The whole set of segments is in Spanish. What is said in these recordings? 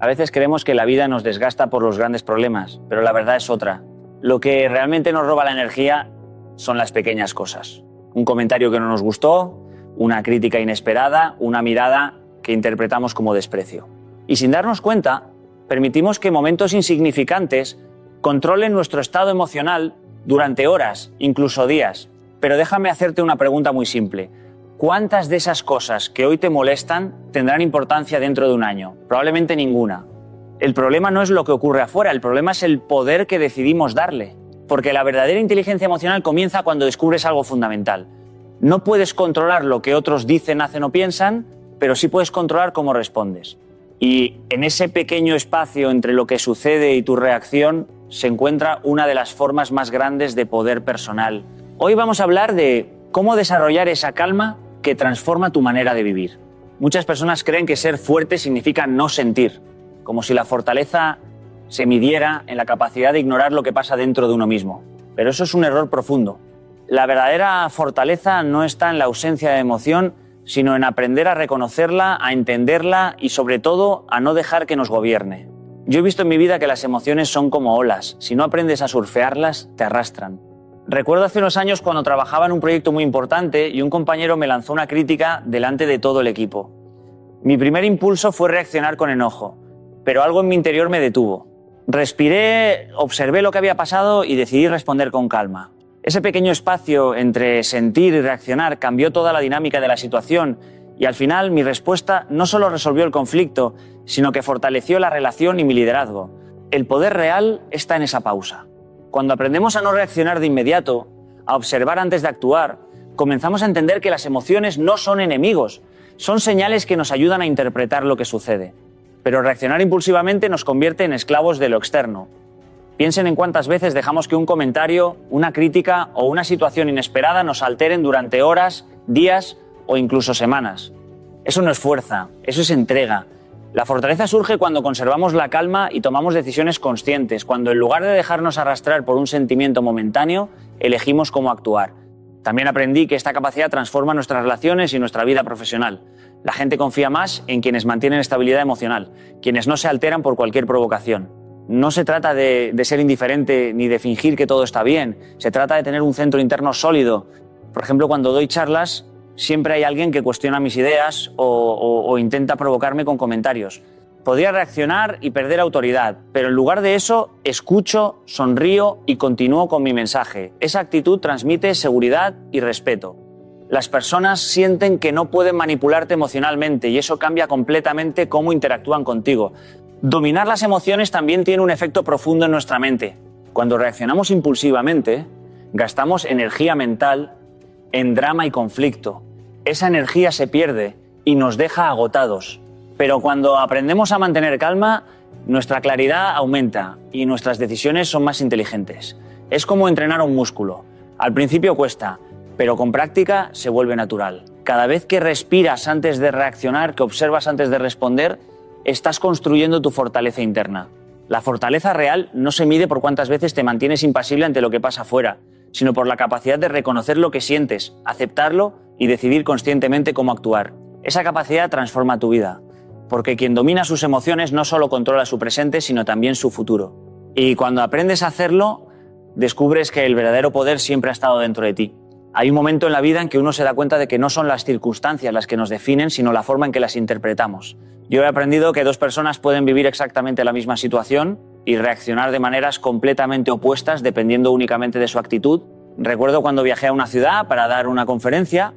A veces creemos que la vida nos desgasta por los grandes problemas, pero la verdad es otra. Lo que realmente nos roba la energía son las pequeñas cosas. Un comentario que no nos gustó, una crítica inesperada, una mirada que interpretamos como desprecio. Y sin darnos cuenta, permitimos que momentos insignificantes controlen nuestro estado emocional durante horas, incluso días. Pero déjame hacerte una pregunta muy simple. ¿Cuántas de esas cosas que hoy te molestan tendrán importancia dentro de un año? Probablemente ninguna. El problema no es lo que ocurre afuera, el problema es el poder que decidimos darle. Porque la verdadera inteligencia emocional comienza cuando descubres algo fundamental. No puedes controlar lo que otros dicen, hacen o piensan, pero sí puedes controlar cómo respondes. Y en ese pequeño espacio entre lo que sucede y tu reacción se encuentra una de las formas más grandes de poder personal. Hoy vamos a hablar de cómo desarrollar esa calma que transforma tu manera de vivir. Muchas personas creen que ser fuerte significa no sentir, como si la fortaleza se midiera en la capacidad de ignorar lo que pasa dentro de uno mismo. Pero eso es un error profundo. La verdadera fortaleza no está en la ausencia de emoción, sino en aprender a reconocerla, a entenderla y sobre todo a no dejar que nos gobierne. Yo he visto en mi vida que las emociones son como olas. Si no aprendes a surfearlas, te arrastran. Recuerdo hace unos años cuando trabajaba en un proyecto muy importante y un compañero me lanzó una crítica delante de todo el equipo. Mi primer impulso fue reaccionar con enojo, pero algo en mi interior me detuvo. Respiré, observé lo que había pasado y decidí responder con calma. Ese pequeño espacio entre sentir y reaccionar cambió toda la dinámica de la situación y al final mi respuesta no solo resolvió el conflicto, sino que fortaleció la relación y mi liderazgo. El poder real está en esa pausa. Cuando aprendemos a no reaccionar de inmediato, a observar antes de actuar, comenzamos a entender que las emociones no son enemigos, son señales que nos ayudan a interpretar lo que sucede. Pero reaccionar impulsivamente nos convierte en esclavos de lo externo. Piensen en cuántas veces dejamos que un comentario, una crítica o una situación inesperada nos alteren durante horas, días o incluso semanas. Eso no es fuerza, eso es entrega. La fortaleza surge cuando conservamos la calma y tomamos decisiones conscientes, cuando en lugar de dejarnos arrastrar por un sentimiento momentáneo, elegimos cómo actuar. También aprendí que esta capacidad transforma nuestras relaciones y nuestra vida profesional. La gente confía más en quienes mantienen estabilidad emocional, quienes no se alteran por cualquier provocación. No se trata de ser indiferente ni de fingir que todo está bien, se trata de tener un centro interno sólido. Por ejemplo, cuando doy charlas, siempre hay alguien que cuestiona mis ideas o intenta provocarme con comentarios. Podría reaccionar y perder autoridad, pero en lugar de eso, escucho, sonrío y continúo con mi mensaje. Esa actitud transmite seguridad y respeto. Las personas sienten que no pueden manipularte emocionalmente y eso cambia completamente cómo interactúan contigo. Dominar las emociones también tiene un efecto profundo en nuestra mente. Cuando reaccionamos impulsivamente, gastamos energía mental en drama y conflicto. Esa energía se pierde y nos deja agotados. Pero cuando aprendemos a mantener calma, nuestra claridad aumenta y nuestras decisiones son más inteligentes. Es como entrenar un músculo. Al principio cuesta, pero con práctica se vuelve natural. Cada vez que respiras antes de reaccionar, que observas antes de responder, estás construyendo tu fortaleza interna. La fortaleza real no se mide por cuántas veces te mantienes impasible ante lo que pasa afuera, sino por la capacidad de reconocer lo que sientes, aceptarlo y decidir conscientemente cómo actuar. Esa capacidad transforma tu vida, porque quien domina sus emociones no solo controla su presente, sino también su futuro. Y cuando aprendes a hacerlo, descubres que el verdadero poder siempre ha estado dentro de ti. Hay un momento en la vida en que uno se da cuenta de que no son las circunstancias las que nos definen, sino la forma en que las interpretamos. Yo he aprendido que dos personas pueden vivir exactamente la misma situación y reaccionar de maneras completamente opuestas dependiendo únicamente de su actitud. Recuerdo cuando viajé a una ciudad para dar una conferencia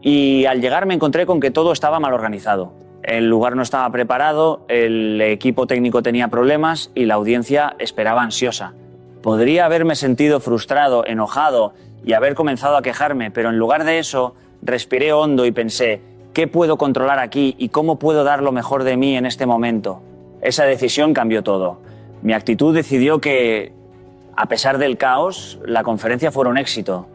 y al llegar me encontré con que todo estaba mal organizado. El lugar no estaba preparado, el equipo técnico tenía problemas y la audiencia esperaba ansiosa. Podría haberme sentido frustrado, enojado y haber comenzado a quejarme, pero en lugar de eso respiré hondo y pensé, ¿qué puedo controlar aquí y cómo puedo dar lo mejor de mí en este momento? Esa decisión cambió todo. Mi actitud decidió que, a pesar del caos, la conferencia fuera un éxito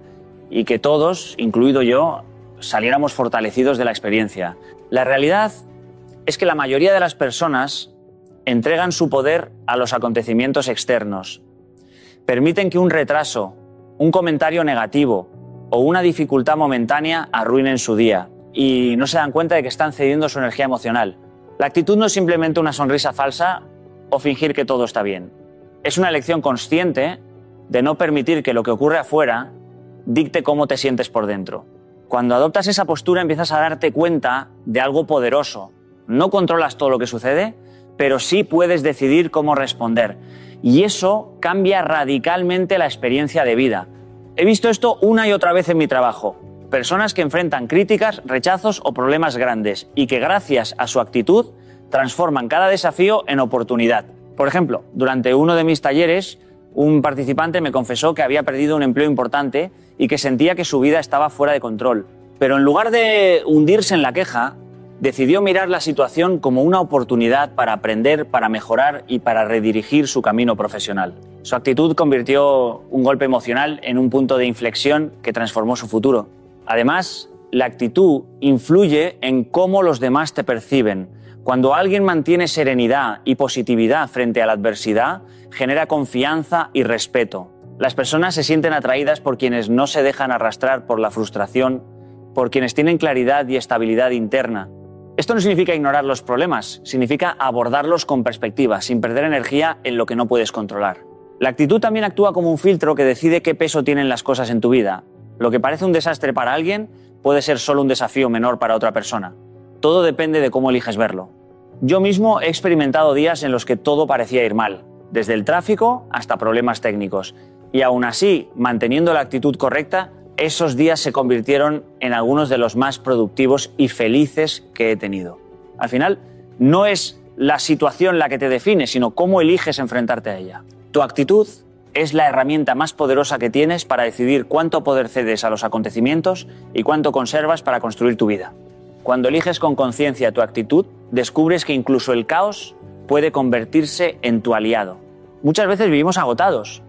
y que todos, incluido yo, saliéramos fortalecidos de la experiencia. La realidad es que la mayoría de las personas entregan su poder a los acontecimientos externos. Permiten que un retraso, un comentario negativo o una dificultad momentánea arruinen su día y no se dan cuenta de que están cediendo su energía emocional. La actitud no es simplemente una sonrisa falsa o fingir que todo está bien. Es una elección consciente de no permitir que lo que ocurre afuera dicte cómo te sientes por dentro. Cuando adoptas esa postura empiezas a darte cuenta de algo poderoso. No controlas todo lo que sucede, pero sí puedes decidir cómo responder. Y eso cambia radicalmente la experiencia de vida. He visto esto una y otra vez en mi trabajo. Personas que enfrentan críticas, rechazos o problemas grandes y que gracias a su actitud transforman cada desafío en oportunidad. Por ejemplo, durante uno de mis talleres, un participante me confesó que había perdido un empleo importante y que sentía que su vida estaba fuera de control. Pero en lugar de hundirse en la queja, decidió mirar la situación como una oportunidad para aprender, para mejorar y para redirigir su camino profesional. Su actitud convirtió un golpe emocional en un punto de inflexión que transformó su futuro. Además, la actitud influye en cómo los demás te perciben. Cuando alguien mantiene serenidad y positividad frente a la adversidad, genera confianza y respeto. Las personas se sienten atraídas por quienes no se dejan arrastrar por la frustración, por quienes tienen claridad y estabilidad interna. Esto no significa ignorar los problemas, significa abordarlos con perspectiva, sin perder energía en lo que no puedes controlar. La actitud también actúa como un filtro que decide qué peso tienen las cosas en tu vida. Lo que parece un desastre para alguien puede ser solo un desafío menor para otra persona. Todo depende de cómo eliges verlo. Yo mismo he experimentado días en los que todo parecía ir mal, desde el tráfico hasta problemas técnicos. Y aún así, manteniendo la actitud correcta, esos días se convirtieron en algunos de los más productivos y felices que he tenido. Al final, no es la situación la que te define, sino cómo eliges enfrentarte a ella. Tu actitud es la herramienta más poderosa que tienes para decidir cuánto poder cedes a los acontecimientos y cuánto conservas para construir tu vida. Cuando eliges con conciencia tu actitud, descubres que incluso el caos puede convertirse en tu aliado. Muchas veces vivimos agotados,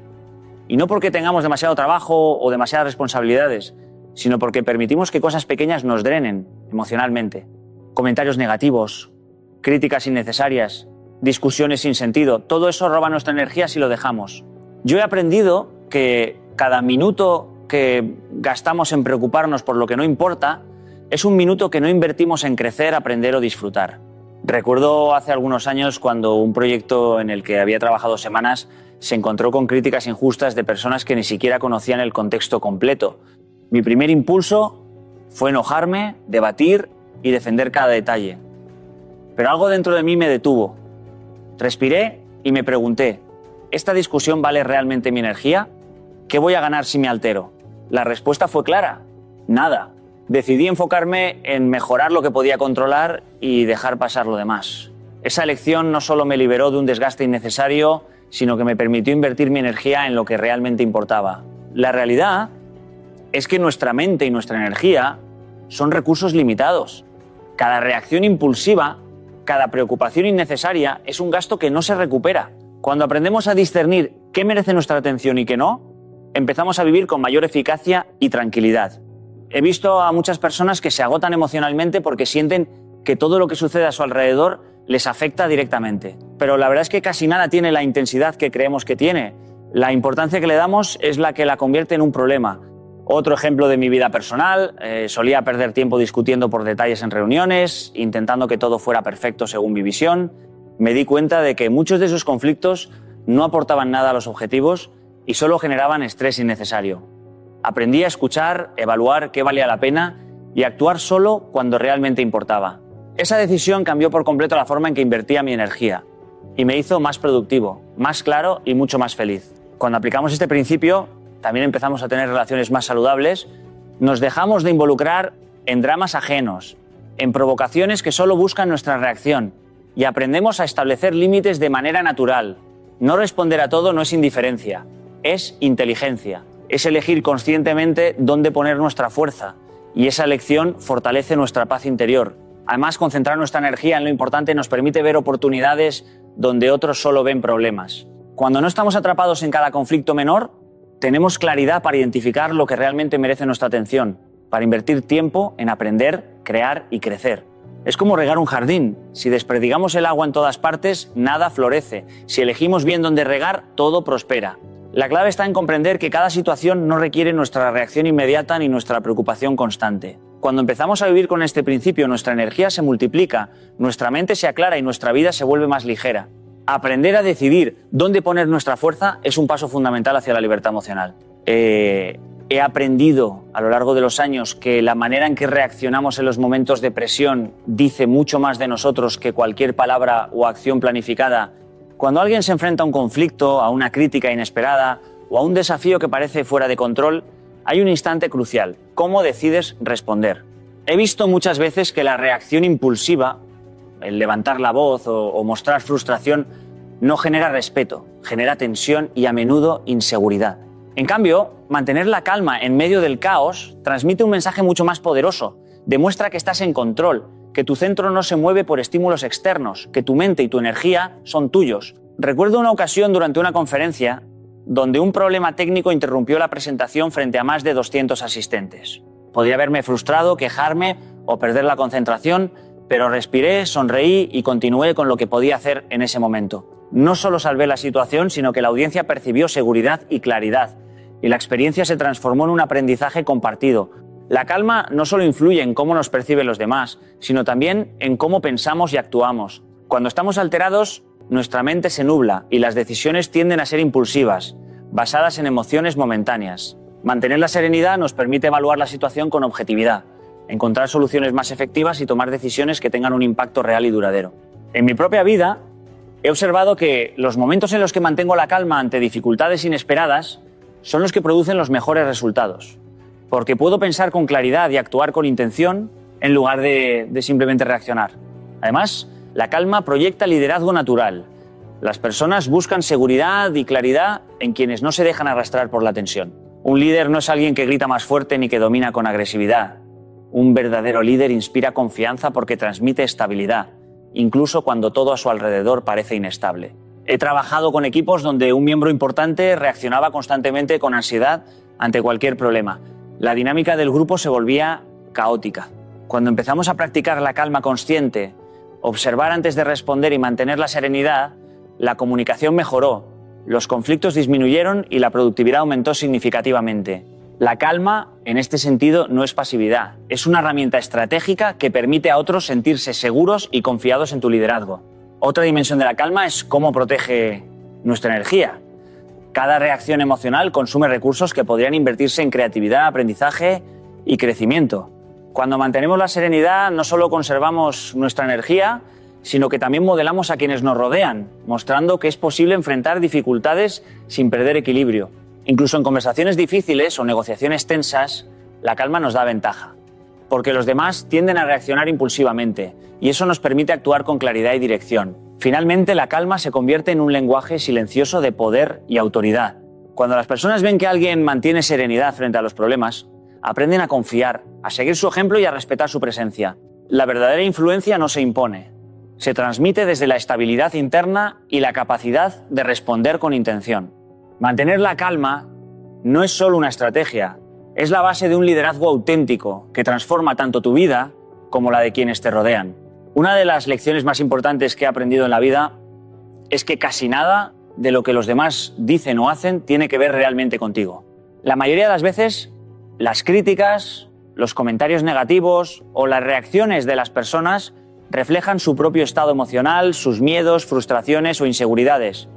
y no porque tengamos demasiado trabajo o demasiadas responsabilidades, sino porque permitimos que cosas pequeñas nos drenen emocionalmente. Comentarios negativos, críticas innecesarias, discusiones sin sentido, todo eso roba nuestra energía si lo dejamos. Yo he aprendido que cada minuto que gastamos en preocuparnos por lo que no importa es un minuto que no invertimos en crecer, aprender o disfrutar. Recuerdo hace algunos años cuando un proyecto en el que había trabajado semanas se encontró con críticas injustas de personas que ni siquiera conocían el contexto completo. Mi primer impulso fue enojarme, debatir y defender cada detalle. Pero algo dentro de mí me detuvo. Respiré y me pregunté, ¿esta discusión vale realmente mi energía? ¿Qué voy a ganar si me altero? La respuesta fue clara, nada. Decidí enfocarme en mejorar lo que podía controlar y dejar pasar lo demás. Esa elección no solo me liberó de un desgaste innecesario, sino que me permitió invertir mi energía en lo que realmente importaba. La realidad es que nuestra mente y nuestra energía son recursos limitados. Cada reacción impulsiva, cada preocupación innecesaria es un gasto que no se recupera. Cuando aprendemos a discernir qué merece nuestra atención y qué no, empezamos a vivir con mayor eficacia y tranquilidad. He visto a muchas personas que se agotan emocionalmente porque sienten que todo lo que sucede a su alrededor les afecta directamente. Pero la verdad es que casi nada tiene la intensidad que creemos que tiene. La importancia que le damos es la que la convierte en un problema. Otro ejemplo de mi vida personal, solía perder tiempo discutiendo por detalles en reuniones, intentando que todo fuera perfecto según mi visión. Me di cuenta de que muchos de esos conflictos no aportaban nada a los objetivos y solo generaban estrés innecesario. Aprendí a escuchar, evaluar qué valía la pena y actuar solo cuando realmente importaba. Esa decisión cambió por completo la forma en que invertía mi energía y me hizo más productivo, más claro y mucho más feliz. Cuando aplicamos este principio, también empezamos a tener relaciones más saludables, nos dejamos de involucrar en dramas ajenos, en provocaciones que solo buscan nuestra reacción y aprendemos a establecer límites de manera natural. No responder a todo no es indiferencia, es inteligencia. Es elegir conscientemente dónde poner nuestra fuerza y esa elección fortalece nuestra paz interior. Además, concentrar nuestra energía en lo importante nos permite ver oportunidades donde otros solo ven problemas. Cuando no estamos atrapados en cada conflicto menor, tenemos claridad para identificar lo que realmente merece nuestra atención, para invertir tiempo en aprender, crear y crecer. Es como regar un jardín. Si desperdigamos el agua en todas partes, nada florece. Si elegimos bien dónde regar, todo prospera. La clave está en comprender que cada situación no requiere nuestra reacción inmediata ni nuestra preocupación constante. Cuando empezamos a vivir con este principio, nuestra energía se multiplica, nuestra mente se aclara y nuestra vida se vuelve más ligera. Aprender a decidir dónde poner nuestra fuerza es un paso fundamental hacia la libertad emocional. He aprendido a lo largo de los años que la manera en que reaccionamos en los momentos de presión dice mucho más de nosotros que cualquier palabra o acción planificada. Cuando alguien se enfrenta a un conflicto, a una crítica inesperada o a un desafío que parece fuera de control, hay un instante crucial: ¿cómo decides responder? He visto muchas veces que la reacción impulsiva, el levantar la voz o mostrar frustración, no genera respeto, genera tensión y a menudo inseguridad. En cambio, mantener la calma en medio del caos transmite un mensaje mucho más poderoso. Demuestra que estás en control, que tu centro no se mueve por estímulos externos, que tu mente y tu energía son tuyos. Recuerdo una ocasión durante una conferencia donde un problema técnico interrumpió la presentación frente a más de 200 asistentes. Podría haberme frustrado, quejarme o perder la concentración, pero respiré, sonreí y continué con lo que podía hacer en ese momento. No solo salvé la situación, sino que la audiencia percibió seguridad y claridad, y la experiencia se transformó en un aprendizaje compartido. La calma no solo influye en cómo nos perciben los demás, sino también en cómo pensamos y actuamos. Cuando estamos alterados, nuestra mente se nubla y las decisiones tienden a ser impulsivas, basadas en emociones momentáneas. Mantener la serenidad nos permite evaluar la situación con objetividad, encontrar soluciones más efectivas y tomar decisiones que tengan un impacto real y duradero. En mi propia vida, he observado que los momentos en los que mantengo la calma ante dificultades inesperadas son los que producen los mejores resultados, porque puedo pensar con claridad y actuar con intención en lugar de simplemente reaccionar. Además, la calma proyecta liderazgo natural. Las personas buscan seguridad y claridad en quienes no se dejan arrastrar por la tensión. Un líder no es alguien que grita más fuerte ni que domina con agresividad. Un verdadero líder inspira confianza porque transmite estabilidad, incluso cuando todo a su alrededor parece inestable. He trabajado con equipos donde un miembro importante reaccionaba constantemente con ansiedad ante cualquier problema. La dinámica del grupo se volvía caótica. Cuando empezamos a practicar la calma consciente, observar antes de responder y mantener la serenidad, la comunicación mejoró, los conflictos disminuyeron y la productividad aumentó significativamente. La calma, en este sentido, no es pasividad, es una herramienta estratégica que permite a otros sentirse seguros y confiados en tu liderazgo. Otra dimensión de la calma es cómo protege nuestra energía. Cada reacción emocional consume recursos que podrían invertirse en creatividad, aprendizaje y crecimiento. Cuando mantenemos la serenidad, no solo conservamos nuestra energía, sino que también modelamos a quienes nos rodean, mostrando que es posible enfrentar dificultades sin perder equilibrio. Incluso en conversaciones difíciles o negociaciones tensas, la calma nos da ventaja, porque los demás tienden a reaccionar impulsivamente, y eso nos permite actuar con claridad y dirección. Finalmente, la calma se convierte en un lenguaje silencioso de poder y autoridad. Cuando las personas ven que alguien mantiene serenidad frente a los problemas, aprenden a confiar, a seguir su ejemplo y a respetar su presencia. La verdadera influencia no se impone, se transmite desde la estabilidad interna y la capacidad de responder con intención. Mantener la calma no es solo una estrategia, es la base de un liderazgo auténtico que transforma tanto tu vida como la de quienes te rodean. Una de las lecciones más importantes que he aprendido en la vida es que casi nada de lo que los demás dicen o hacen tiene que ver realmente contigo. La mayoría de las veces, las críticas, los comentarios negativos o las reacciones de las personas reflejan su propio estado emocional, sus miedos, frustraciones o inseguridades,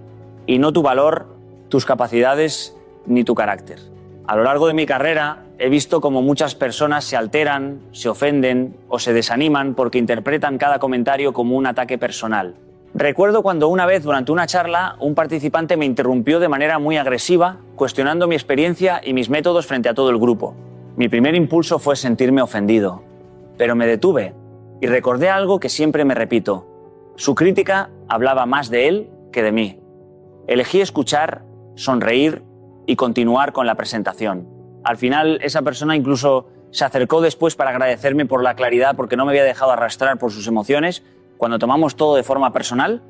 y no tu valor, tus capacidades ni tu carácter. A lo largo de mi carrera he visto cómo muchas personas se alteran, se ofenden o se desaniman porque interpretan cada comentario como un ataque personal. Recuerdo cuando una vez durante una charla un participante me interrumpió de manera muy agresiva, cuestionando mi experiencia y mis métodos frente a todo el grupo. Mi primer impulso fue sentirme ofendido, pero me detuve y recordé algo que siempre me repito. Su crítica hablaba más de él que de mí. Elegí escuchar, sonreír y continuar con la presentación. Al final, esa persona incluso se acercó después para agradecerme por la claridad porque no me había dejado arrastrar por sus emociones. Cuando tomamos todo de forma personal,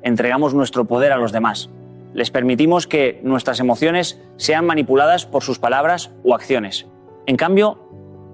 entregamos nuestro poder a los demás. Les permitimos que nuestras emociones sean manipuladas por sus palabras o acciones. En cambio,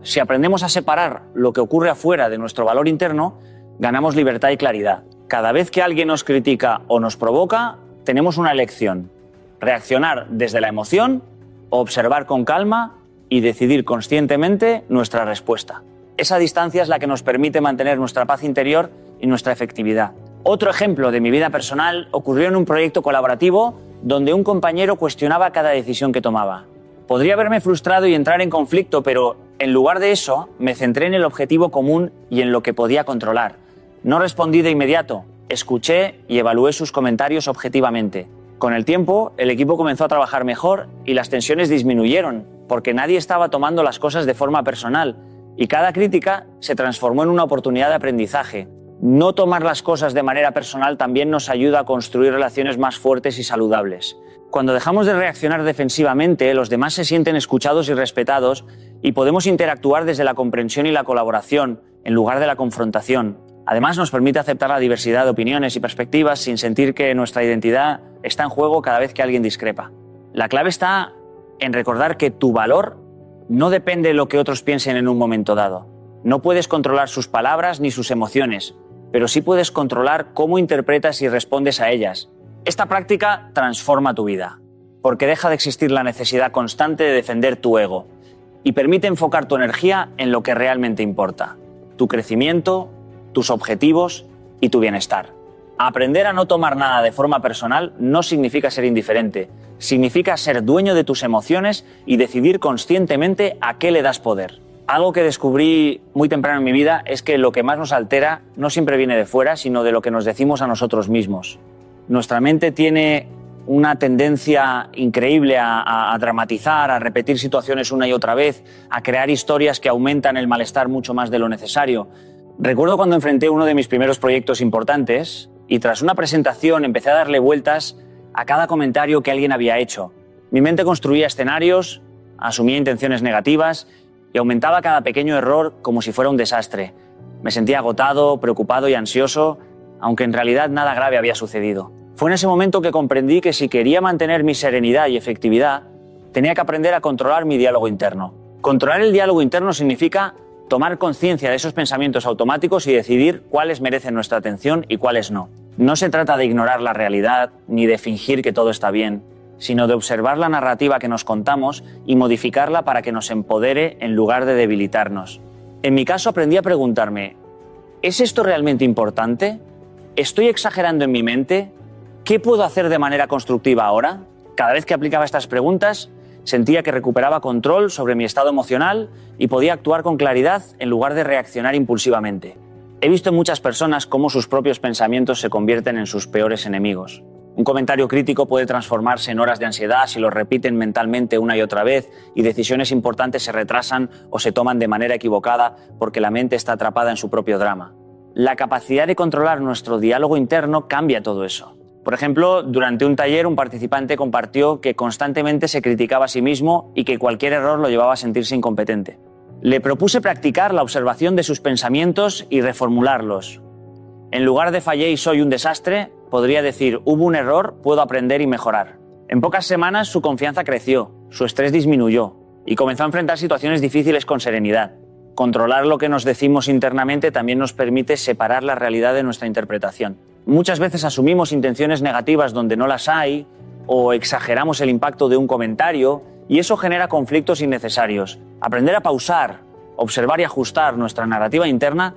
si aprendemos a separar lo que ocurre afuera de nuestro valor interno, ganamos libertad y claridad. Cada vez que alguien nos critica o nos provoca, tenemos una elección: reaccionar desde la emoción, observar con calma y decidir conscientemente nuestra respuesta. Esa distancia es la que nos permite mantener nuestra paz interior y nuestra efectividad. Otro ejemplo de mi vida personal ocurrió en un proyecto colaborativo donde un compañero cuestionaba cada decisión que tomaba. Podría haberme frustrado y entrar en conflicto, pero en lugar de eso me centré en el objetivo común y en lo que podía controlar. No respondí de inmediato, escuché y evalué sus comentarios objetivamente. Con el tiempo, el equipo comenzó a trabajar mejor y las tensiones disminuyeron, porque nadie estaba tomando las cosas de forma personal y cada crítica se transformó en una oportunidad de aprendizaje. No tomar las cosas de manera personal también nos ayuda a construir relaciones más fuertes y saludables. Cuando dejamos de reaccionar defensivamente, los demás se sienten escuchados y respetados y podemos interactuar desde la comprensión y la colaboración, en lugar de la confrontación. Además, nos permite aceptar la diversidad de opiniones y perspectivas sin sentir que nuestra identidad está en juego cada vez que alguien discrepa. La clave está en recordar que tu valor no depende de lo que otros piensen en un momento dado. No puedes controlar sus palabras ni sus emociones, pero sí puedes controlar cómo interpretas y respondes a ellas. Esta práctica transforma tu vida, porque deja de existir la necesidad constante de defender tu ego y permite enfocar tu energía en lo que realmente importa: tu crecimiento, tus objetivos y tu bienestar. Aprender a no tomar nada de forma personal no significa ser indiferente, significa ser dueño de tus emociones y decidir conscientemente a qué le das poder. Algo que descubrí muy temprano en mi vida es que lo que más nos altera no siempre viene de fuera, sino de lo que nos decimos a nosotros mismos. Nuestra mente tiene una tendencia increíble a dramatizar, a repetir situaciones una y otra vez, a crear historias que aumentan el malestar mucho más de lo necesario. Recuerdo cuando enfrenté uno de mis primeros proyectos importantes y tras una presentación empecé a darle vueltas a cada comentario que alguien había hecho. Mi mente construía escenarios, asumía intenciones negativas y aumentaba cada pequeño error como si fuera un desastre. Me sentía agotado, preocupado y ansioso, aunque en realidad nada grave había sucedido. Fue en ese momento que comprendí que si quería mantener mi serenidad y efectividad, tenía que aprender a controlar mi diálogo interno. Controlar el diálogo interno significa tomar conciencia de esos pensamientos automáticos y decidir cuáles merecen nuestra atención y cuáles no. No se trata de ignorar la realidad ni de fingir que todo está bien, sino de observar la narrativa que nos contamos y modificarla para que nos empodere en lugar de debilitarnos. En mi caso aprendí a preguntarme: ¿es esto realmente importante? ¿Estoy exagerando en mi mente? ¿Qué puedo hacer de manera constructiva ahora? Cada vez que aplicaba estas preguntas, sentía que recuperaba control sobre mi estado emocional y podía actuar con claridad en lugar de reaccionar impulsivamente. He visto en muchas personas cómo sus propios pensamientos se convierten en sus peores enemigos. Un comentario crítico puede transformarse en horas de ansiedad si lo repiten mentalmente una y otra vez y decisiones importantes se retrasan o se toman de manera equivocada porque la mente está atrapada en su propio drama. La capacidad de controlar nuestro diálogo interno cambia todo eso. Por ejemplo, durante un taller un participante compartió que constantemente se criticaba a sí mismo y que cualquier error lo llevaba a sentirse incompetente. Le propuse practicar la observación de sus pensamientos y reformularlos. En lugar de fallé y soy un desastre, podría decir hubo un error, puedo aprender y mejorar. En pocas semanas su confianza creció, su estrés disminuyó y comenzó a enfrentar situaciones difíciles con serenidad. Controlar lo que nos decimos internamente también nos permite separar la realidad de nuestra interpretación. Muchas veces asumimos intenciones negativas donde no las hay o exageramos el impacto de un comentario y eso genera conflictos innecesarios. Aprender a pausar, observar y ajustar nuestra narrativa interna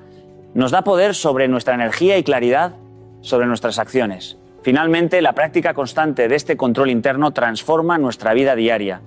nos da poder sobre nuestra energía y claridad sobre nuestras acciones. Finalmente, la práctica constante de este control interno transforma nuestra vida diaria.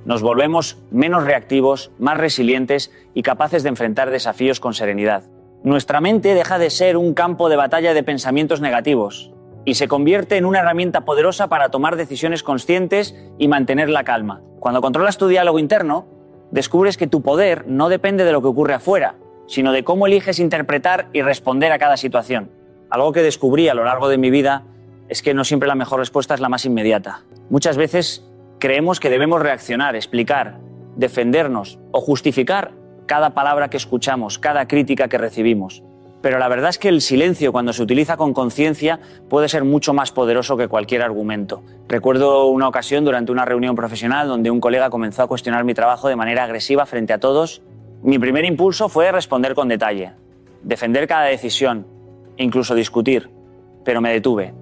Nos volvemos menos reactivos, más resilientes y capaces de enfrentar desafíos con serenidad. Nuestra mente deja de ser un campo de batalla de pensamientos negativos y se convierte en una herramienta poderosa para tomar decisiones conscientes y mantener la calma. Cuando controlas tu diálogo interno, descubres que tu poder no depende de lo que ocurre afuera, sino de cómo eliges interpretar y responder a cada situación. Algo que descubrí a lo largo de mi vida es que no siempre la mejor respuesta es la más inmediata. Muchas veces creemos que debemos reaccionar, explicar, defendernos o justificar cada palabra que escuchamos, cada crítica que recibimos. Pero la verdad es que el silencio, cuando se utiliza con conciencia, puede ser mucho más poderoso que cualquier argumento. Recuerdo una ocasión durante una reunión profesional donde un colega comenzó a cuestionar mi trabajo de manera agresiva frente a todos. Mi primer impulso fue responder con detalle, defender cada decisión, incluso discutir, pero me detuve.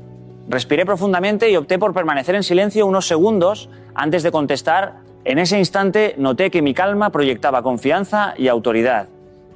Respiré profundamente y opté por permanecer en silencio unos segundos antes de contestar. En ese instante noté que mi calma proyectaba confianza y autoridad.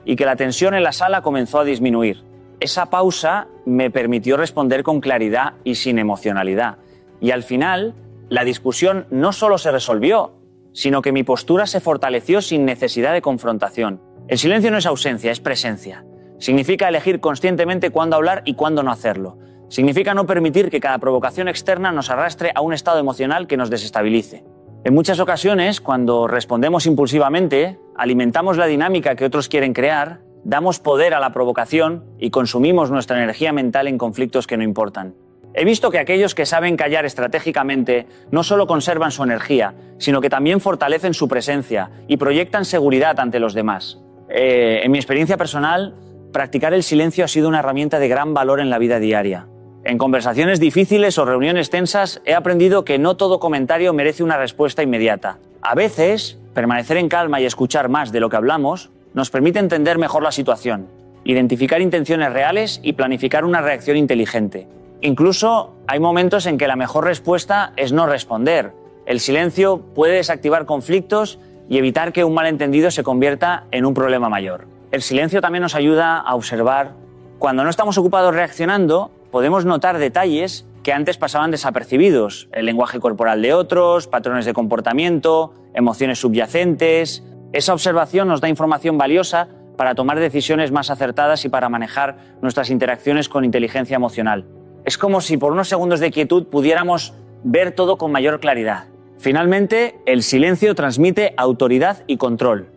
y que la tensión en la sala comenzó a disminuir. Esa pausa me permitió responder con claridad y sin emocionalidad. Y al final, la discusión no solo se resolvió, sino que mi postura se fortaleció sin necesidad de confrontación. El silencio no es ausencia, es presencia. Significa elegir conscientemente cuándo hablar y cuándo no hacerlo. Significa no permitir que cada provocación externa nos arrastre a un estado emocional que nos desestabilice. En muchas ocasiones, cuando respondemos impulsivamente, alimentamos la dinámica que otros quieren crear, damos poder a la provocación y consumimos nuestra energía mental en conflictos que no importan. He visto que aquellos que saben callar estratégicamente no solo conservan su energía, sino que también fortalecen su presencia y proyectan seguridad ante los demás. En mi experiencia personal, practicar el silencio ha sido una herramienta de gran valor en la vida diaria. En conversaciones difíciles o reuniones tensas he aprendido que no todo comentario merece una respuesta inmediata. A veces, permanecer en calma y escuchar más de lo que hablamos nos permite entender mejor la situación, identificar intenciones reales y planificar una reacción inteligente. Incluso hay momentos en que la mejor respuesta es no responder. El silencio puede desactivar conflictos y evitar que un malentendido se convierta en un problema mayor. El silencio también nos ayuda a observar. Cuando no estamos ocupados reaccionando, podemos notar detalles que antes pasaban desapercibidos. El lenguaje corporal de otros, patrones de comportamiento, emociones subyacentes. Esa observación nos da información valiosa para tomar decisiones más acertadas y para manejar nuestras interacciones con inteligencia emocional. Es como si por unos segundos de quietud pudiéramos ver todo con mayor claridad. Finalmente, el silencio transmite autoridad y control.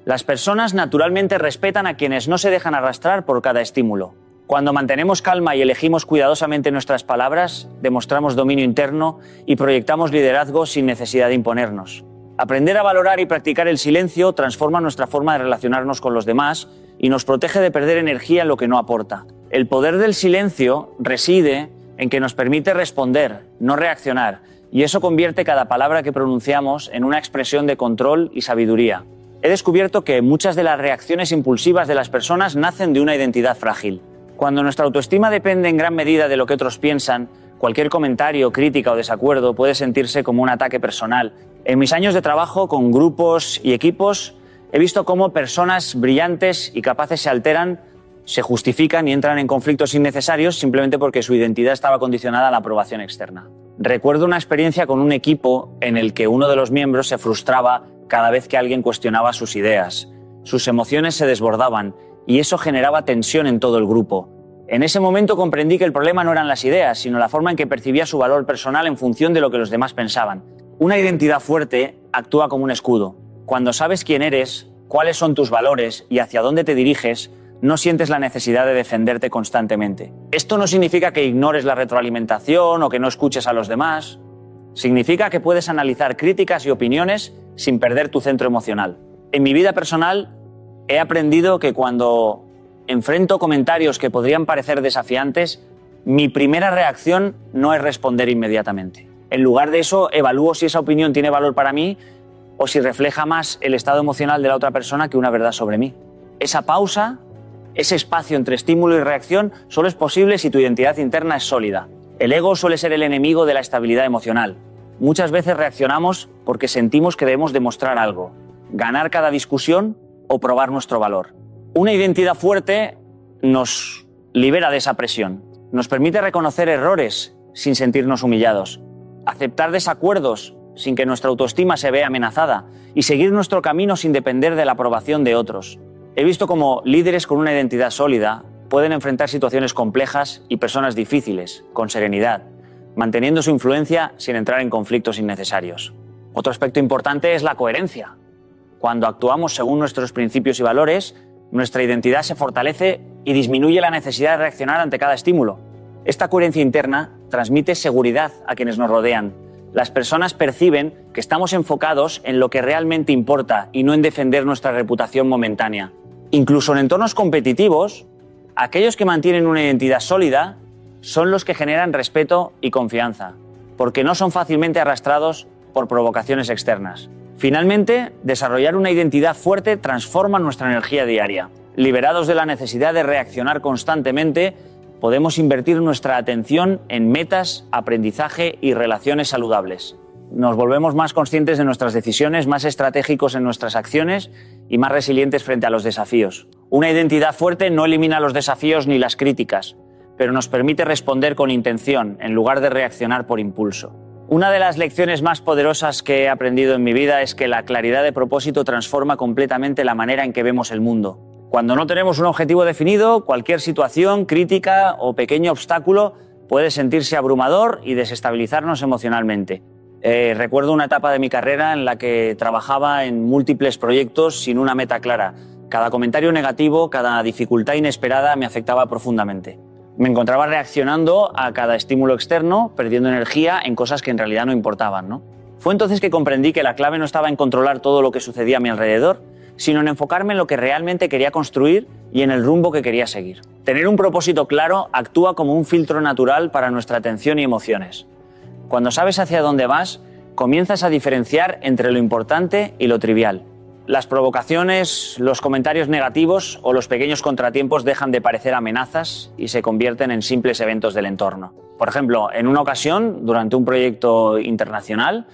Las personas naturalmente respetan a quienes no se dejan arrastrar por cada estímulo. Cuando mantenemos calma y elegimos cuidadosamente nuestras palabras, demostramos dominio interno y proyectamos liderazgo sin necesidad de imponernos. Aprender a valorar y practicar el silencio transforma nuestra forma de relacionarnos con los demás y nos protege de perder energía en lo que no aporta. El poder del silencio reside en que nos permite responder, no reaccionar, y eso convierte cada palabra que pronunciamos en una expresión de control y sabiduría. He descubierto que muchas de las reacciones impulsivas de las personas nacen de una identidad frágil. Cuando nuestra autoestima depende en gran medida de lo que otros piensan, cualquier comentario, crítica o desacuerdo puede sentirse como un ataque personal. En mis años de trabajo con grupos y equipos, he visto cómo personas brillantes y capaces se alteran, se justifican y entran en conflictos innecesarios simplemente porque su identidad estaba condicionada a la aprobación externa. Recuerdo una experiencia con un equipo en el que uno de los miembros se frustraba cada vez que alguien cuestionaba sus ideas. Sus emociones se desbordaban y eso generaba tensión en todo el grupo. En ese momento comprendí que el problema no eran las ideas, sino la forma en que percibía su valor personal en función de lo que los demás pensaban. Una identidad fuerte actúa como un escudo. Cuando sabes quién eres, cuáles son tus valores y hacia dónde te diriges, no sientes la necesidad de defenderte constantemente. Esto no significa que ignores la retroalimentación o que no escuches a los demás. Significa que puedes analizar críticas y opiniones sin perder tu centro emocional. En mi vida personal, he aprendido que cuando enfrento comentarios que podrían parecer desafiantes, mi primera reacción no es responder inmediatamente. En lugar de eso, evalúo si esa opinión tiene valor para mí o si refleja más el estado emocional de la otra persona que una verdad sobre mí. Esa pausa, ese espacio entre estímulo y reacción, solo es posible si tu identidad interna es sólida. El ego suele ser el enemigo de la estabilidad emocional. Muchas veces reaccionamos porque sentimos que debemos demostrar algo, ganar cada discusión o probar nuestro valor. Una identidad fuerte nos libera de esa presión, nos permite reconocer errores sin sentirnos humillados, aceptar desacuerdos sin que nuestra autoestima se vea amenazada y seguir nuestro camino sin depender de la aprobación de otros. He visto cómo líderes con una identidad sólida pueden enfrentar situaciones complejas y personas difíciles con serenidad, manteniendo su influencia sin entrar en conflictos innecesarios. Otro aspecto importante es la coherencia. Cuando actuamos según nuestros principios y valores, nuestra identidad se fortalece y disminuye la necesidad de reaccionar ante cada estímulo. Esta coherencia interna transmite seguridad a quienes nos rodean. Las personas perciben que estamos enfocados en lo que realmente importa y no en defender nuestra reputación momentánea. Incluso en entornos competitivos, aquellos que mantienen una identidad sólida son los que generan respeto y confianza, porque no son fácilmente arrastrados por provocaciones externas. Finalmente, desarrollar una identidad fuerte transforma nuestra energía diaria. Liberados de la necesidad de reaccionar constantemente, podemos invertir nuestra atención en metas, aprendizaje y relaciones saludables. Nos volvemos más conscientes de nuestras decisiones, más estratégicos en nuestras acciones y más resilientes frente a los desafíos. Una identidad fuerte no elimina los desafíos ni las críticas, pero nos permite responder con intención en lugar de reaccionar por impulso. Una de las lecciones más poderosas que he aprendido en mi vida es que la claridad de propósito transforma completamente la manera en que vemos el mundo. Cuando no tenemos un objetivo definido, cualquier situación, crítica o pequeño obstáculo puede sentirse abrumador y desestabilizarnos emocionalmente. Recuerdo una etapa de mi carrera en la que trabajaba en múltiples proyectos sin una meta clara. Cada comentario negativo, cada dificultad inesperada me afectaba profundamente. Me encontraba reaccionando a cada estímulo externo, perdiendo energía en cosas que en realidad no importaban, ¿no? Fue entonces que comprendí que la clave no estaba en controlar todo lo que sucedía a mi alrededor, sino en enfocarme en lo que realmente quería construir y en el rumbo que quería seguir. Tener un propósito claro actúa como un filtro natural para nuestra atención y emociones. Cuando sabes hacia dónde vas, comienzas a diferenciar entre lo importante y lo trivial. Las provocaciones, los comentarios negativos o los pequeños contratiempos dejan de parecer amenazas y se convierten en simples eventos del entorno. Por ejemplo, en una ocasión, durante un proyecto internacional,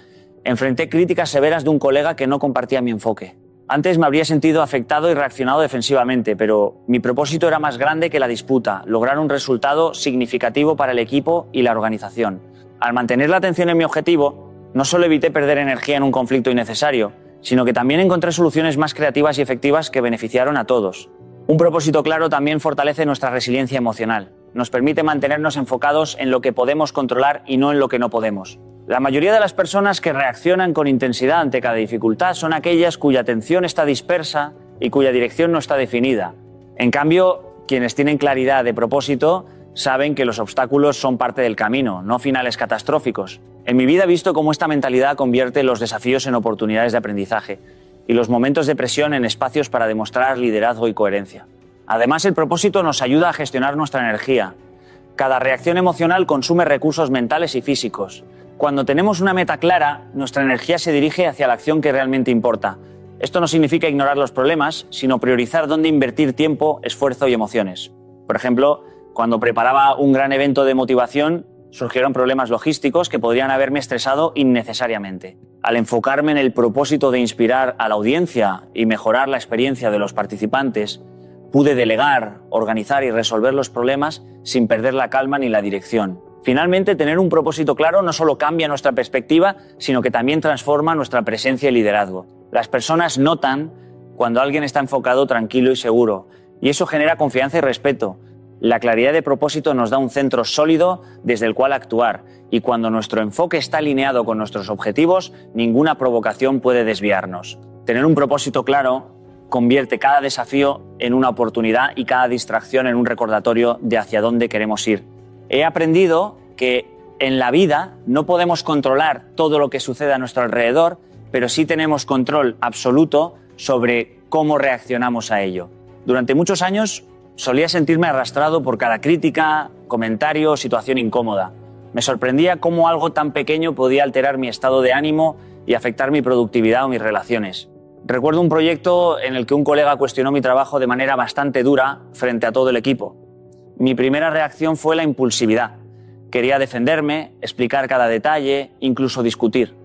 enfrenté críticas severas de un colega que no compartía mi enfoque. Antes me habría sentido afectado y reaccionado defensivamente, pero mi propósito era más grande que la disputa, lograr un resultado significativo para el equipo y la organización. Al mantener la atención en mi objetivo, no solo evité perder energía en un conflicto innecesario, sino que también encontré soluciones más creativas y efectivas que beneficiaron a todos. Un propósito claro también fortalece nuestra resiliencia emocional. Nos permite mantenernos enfocados en lo que podemos controlar y no en lo que no podemos. La mayoría de las personas que reaccionan con intensidad ante cada dificultad son aquellas cuya atención está dispersa y cuya dirección no está definida. En cambio, quienes tienen claridad de propósito saben que los obstáculos son parte del camino, no finales catastróficos. En mi vida he visto cómo esta mentalidad convierte los desafíos en oportunidades de aprendizaje y los momentos de presión en espacios para demostrar liderazgo y coherencia. Además, el propósito nos ayuda a gestionar nuestra energía. Cada reacción emocional consume recursos mentales y físicos. Cuando tenemos una meta clara, nuestra energía se dirige hacia la acción que realmente importa. Esto no significa ignorar los problemas, sino priorizar dónde invertir tiempo, esfuerzo y emociones. Por ejemplo, cuando preparaba un gran evento de motivación, surgieron problemas logísticos que podrían haberme estresado innecesariamente. Al enfocarme en el propósito de inspirar a la audiencia y mejorar la experiencia de los participantes, pude delegar, organizar y resolver los problemas sin perder la calma ni la dirección. Finalmente, tener un propósito claro no solo cambia nuestra perspectiva, sino que también transforma nuestra presencia y liderazgo. Las personas notan cuando alguien está enfocado, tranquilo y seguro, y eso genera confianza y respeto. La claridad de propósito nos da un centro sólido desde el cual actuar, y cuando nuestro enfoque está alineado con nuestros objetivos, ninguna provocación puede desviarnos. Tener un propósito claro convierte cada desafío en una oportunidad y cada distracción en un recordatorio de hacia dónde queremos ir. He aprendido que en la vida no podemos controlar todo lo que sucede a nuestro alrededor, pero sí tenemos control absoluto sobre cómo reaccionamos a ello. Durante muchos años solía sentirme arrastrado por cada crítica, comentario o situación incómoda. Me sorprendía cómo algo tan pequeño podía alterar mi estado de ánimo y afectar mi productividad o mis relaciones. Recuerdo un proyecto en el que un colega cuestionó mi trabajo de manera bastante dura frente a todo el equipo. Mi primera reacción fue la impulsividad. Quería defenderme, explicar cada detalle, incluso discutir.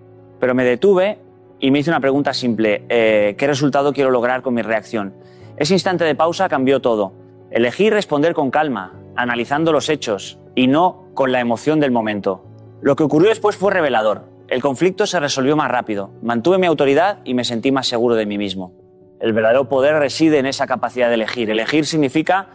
Pero me detuve y me hice una pregunta simple. ¿Qué resultado quiero lograr con mi reacción? Ese instante de pausa cambió todo. Elegí responder con calma, analizando los hechos y no con la emoción del momento. Lo que ocurrió después fue revelador. El conflicto se resolvió más rápido, mantuve mi autoridad y me sentí más seguro de mí mismo. El verdadero poder reside en esa capacidad de elegir. Elegir significa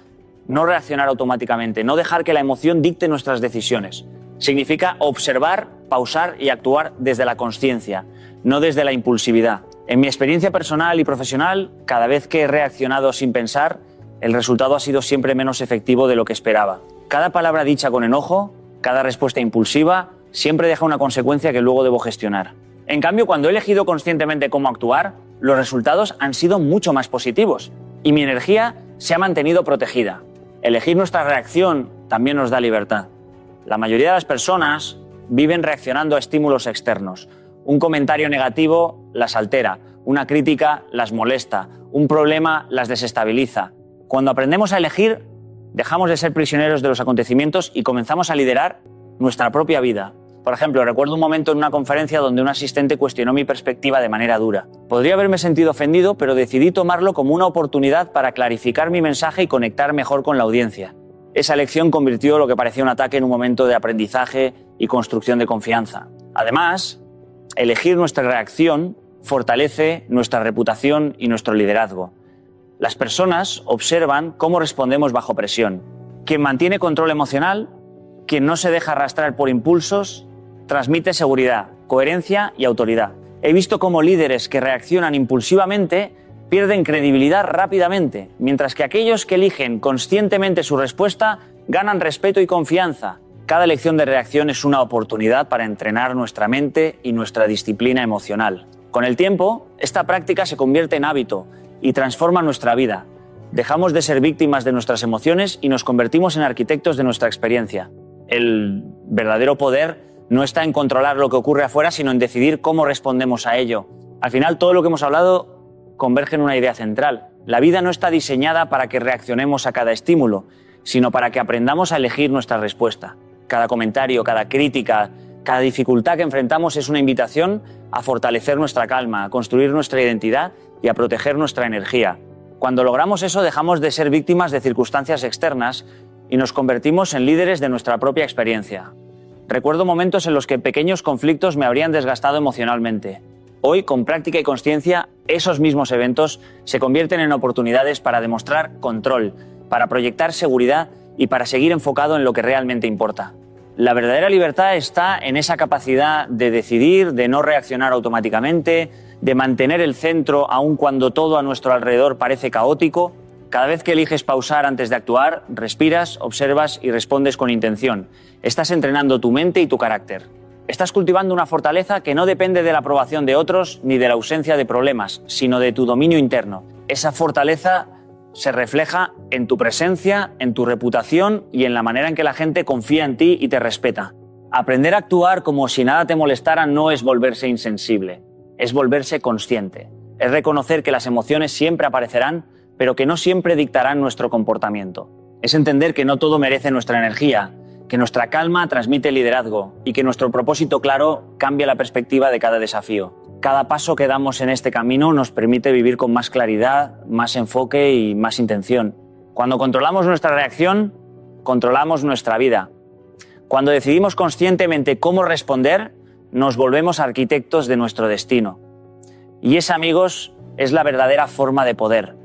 no reaccionar automáticamente, no dejar que la emoción dicte nuestras decisiones. Significa observar, pausar y actuar desde la consciencia, no desde la impulsividad. En mi experiencia personal y profesional, cada vez que he reaccionado sin pensar, el resultado ha sido siempre menos efectivo de lo que esperaba. Cada palabra dicha con enojo, cada respuesta impulsiva, siempre deja una consecuencia que luego debo gestionar. En cambio, cuando he elegido conscientemente cómo actuar, los resultados han sido mucho más positivos y mi energía se ha mantenido protegida. Elegir nuestra reacción también nos da libertad. La mayoría de las personas viven reaccionando a estímulos externos. Un comentario negativo las altera, una crítica las molesta, un problema las desestabiliza. Cuando aprendemos a elegir, dejamos de ser prisioneros de los acontecimientos y comenzamos a liderar nuestra propia vida. Por ejemplo, recuerdo un momento en una conferencia donde un asistente cuestionó mi perspectiva de manera dura. Podría haberme sentido ofendido, pero decidí tomarlo como una oportunidad para clarificar mi mensaje y conectar mejor con la audiencia. Esa lección convirtió lo que parecía un ataque en un momento de aprendizaje y construcción de confianza. Además, elegir nuestra reacción fortalece nuestra reputación y nuestro liderazgo. Las personas observan cómo respondemos bajo presión. Quien mantiene control emocional, quien no se deja arrastrar por impulsos, transmite seguridad, coherencia y autoridad. He visto cómo líderes que reaccionan impulsivamente pierden credibilidad rápidamente, mientras que aquellos que eligen conscientemente su respuesta ganan respeto y confianza. Cada elección de reacción es una oportunidad para entrenar nuestra mente y nuestra disciplina emocional. Con el tiempo, esta práctica se convierte en hábito y transforma nuestra vida. Dejamos de ser víctimas de nuestras emociones y nos convertimos en arquitectos de nuestra experiencia. El verdadero poder no está en controlar lo que ocurre afuera, sino en decidir cómo respondemos a ello. Al final, todo lo que hemos hablado converge en una idea central. La vida no está diseñada para que reaccionemos a cada estímulo, sino para que aprendamos a elegir nuestra respuesta. Cada comentario, cada crítica, cada dificultad que enfrentamos es una invitación a fortalecer nuestra calma, a construir nuestra identidad y a proteger nuestra energía. Cuando logramos eso, dejamos de ser víctimas de circunstancias externas y nos convertimos en líderes de nuestra propia experiencia. Recuerdo momentos en los que pequeños conflictos me habrían desgastado emocionalmente. Hoy, con práctica y consciencia, esos mismos eventos se convierten en oportunidades para demostrar control, para proyectar seguridad y para seguir enfocado en lo que realmente importa. La verdadera libertad está en esa capacidad de decidir, de no reaccionar automáticamente, de mantener el centro aun cuando todo a nuestro alrededor parece caótico. Cada vez que eliges pausar antes de actuar, respiras, observas y respondes con intención. Estás entrenando tu mente y tu carácter. Estás cultivando una fortaleza que no depende de la aprobación de otros ni de la ausencia de problemas, sino de tu dominio interno. Esa fortaleza se refleja en tu presencia, en tu reputación y en la manera en que la gente confía en ti y te respeta. Aprender a actuar como si nada te molestara no es volverse insensible, es volverse consciente. Es reconocer que las emociones siempre aparecerán, pero que no siempre dictarán nuestro comportamiento. Es entender que no todo merece nuestra energía, que nuestra calma transmite liderazgo y que nuestro propósito claro cambia la perspectiva de cada desafío. Cada paso que damos en este camino nos permite vivir con más claridad, más enfoque y más intención. Cuando controlamos nuestra reacción, controlamos nuestra vida. Cuando decidimos conscientemente cómo responder, nos volvemos arquitectos de nuestro destino. Y esa, amigos, es la verdadera forma de poder.